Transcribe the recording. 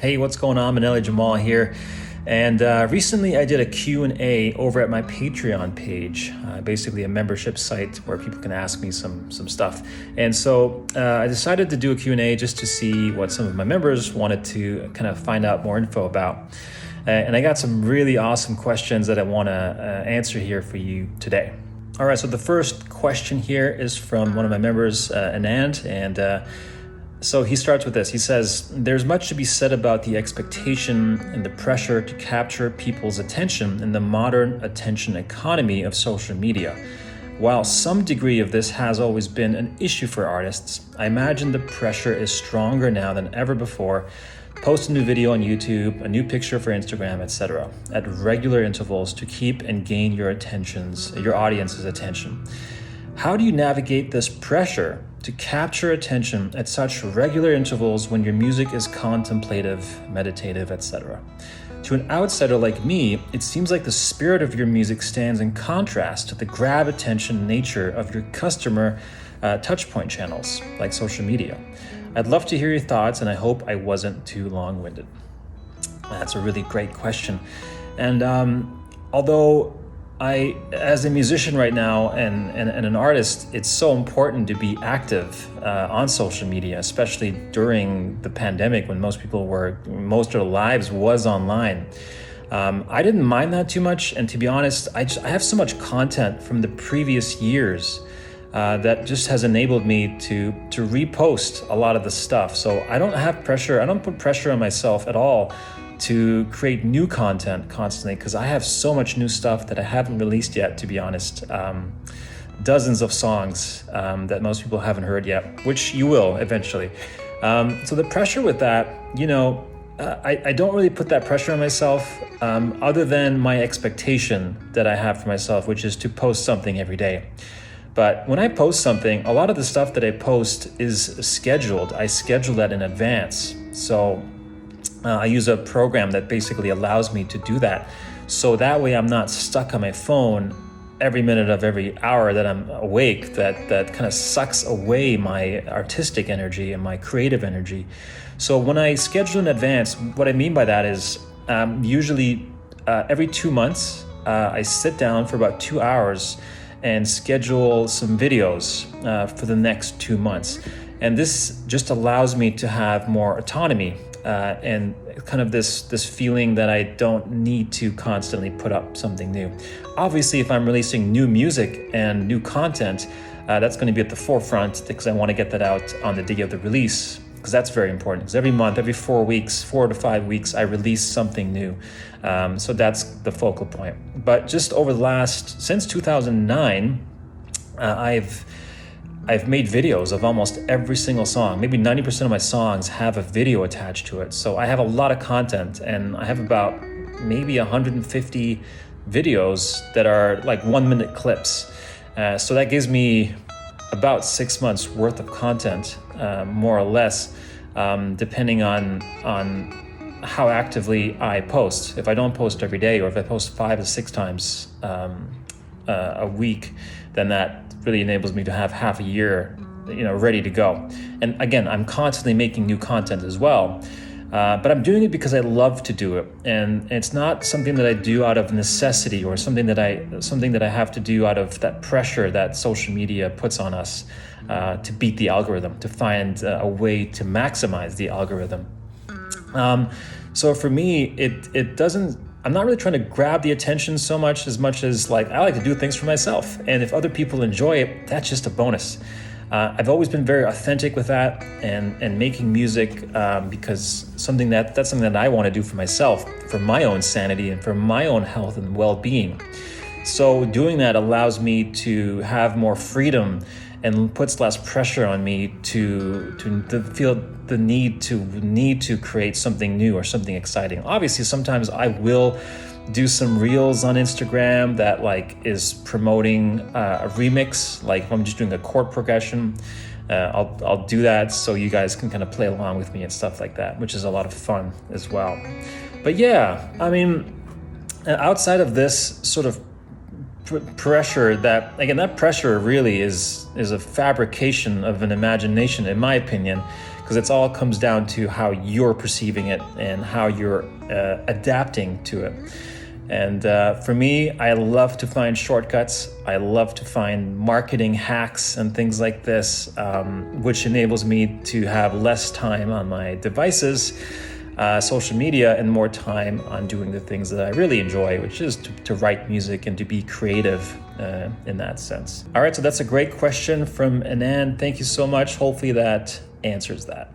Hey, what's going on? Maneli Jamal here. And recently I did a Q&A over at my Patreon page, basically a membership site where people can ask me some stuff. And so I decided to do a Q&A just to see what some of my members wanted to kind of find out more info about. And I got some really awesome questions that I want to answer here for you today. All right, so the first question here is from one of my members, Anand, and so he starts with this. He says, there's much to be said about the expectation and the pressure to capture people's attention in the modern attention economy of social media. While some degree of this has always been an issue for artists, I imagine the pressure is stronger now than ever before. Post a new video on YouTube, a new picture for Instagram, etc., at regular intervals to keep and gain your audience's attention. How do you navigate this pressure to capture attention at such regular intervals when your music is contemplative, meditative, etc.? To an outsider like me, it seems like the spirit of your music stands in contrast to the grab attention nature of your customer touchpoint channels, like social media. I'd love to hear your thoughts, and I hope I wasn't too long-winded. That's a really great question. And although as a musician right now and an artist, it's so important to be active on social media, especially during the pandemic when most of their lives was online. I didn't mind that too much, and to be honest, I have so much content from the previous years that just has enabled me to repost a lot of the stuff. So I don't have pressure. I don't put pressure on myself at all to create new content constantly, because I have so much new stuff that I haven't released yet, to be honest. Dozens of songs that most people haven't heard yet, which you will eventually. So the pressure with that, I don't really put that pressure on myself other than my expectation that I have for myself, which is to post something every day. But when I post something, a lot of the stuff that I post is scheduled. I schedule that in advance. So I use a program that basically allows me to do that. So that way I'm not stuck on my phone every minute of every hour that I'm awake. That kind of sucks away my artistic energy and my creative energy. So when I schedule in advance, what I mean by that is usually every 2 months, I sit down for about 2 hours and schedule some videos for the next 2 months. And this just allows me to have more autonomy and kind of this feeling that I don't need to constantly put up something new. Obviously, if I'm releasing new music and new content, that's going to be at the forefront because I want to get that out on the day of the release, because that's very important. Because every month, every 4 to 5 weeks, I release something new. So that's the focal point. But just since 2009, I've made videos of almost every single song. Maybe 90% of my songs have a video attached to it. So I have a lot of content, and I have about maybe 150 videos that are like 1-minute clips. So that gives me about 6 months worth of content, more or less, depending on how actively I post. If I don't post every day, or if I post 5 to 6 times a week, then that really enables me to have half a year, ready to go. And again, I'm constantly making new content as well. But I'm doing it because I love to do it, and it's not something that I do out of necessity or something that I have to do out of that pressure that social media puts on us to beat the algorithm, to find a way to maximize the algorithm. So for me, it doesn't. I'm not really trying to grab the attention so much as like I like to do things for myself, and if other people enjoy it, that's just a bonus. I've always been very authentic with that and making music because that's something that I want to do for myself, for my own sanity and for my own health and well-being. So doing that allows me to have more freedom and puts less pressure on me to feel the need to create something new or something exciting. Obviously, sometimes I will do some reels on Instagram that is promoting a remix, like if I'm just doing a chord progression. I'll do that so you guys can kind of play along with me and stuff like that, which is a lot of fun as well. But yeah, I mean, outside of this sort of pressure, that pressure really is a fabrication of an imagination, in my opinion, because it's all comes down to how you're perceiving it and how you're adapting to it. And for me, I love to find shortcuts. I love to find marketing hacks and things like this, which enables me to have less time on my devices, social media, and more time on doing the things that I really enjoy, which is to write music and to be creative in that sense. All right, so that's a great question from Anand. Thank you so much. Hopefully that answers that.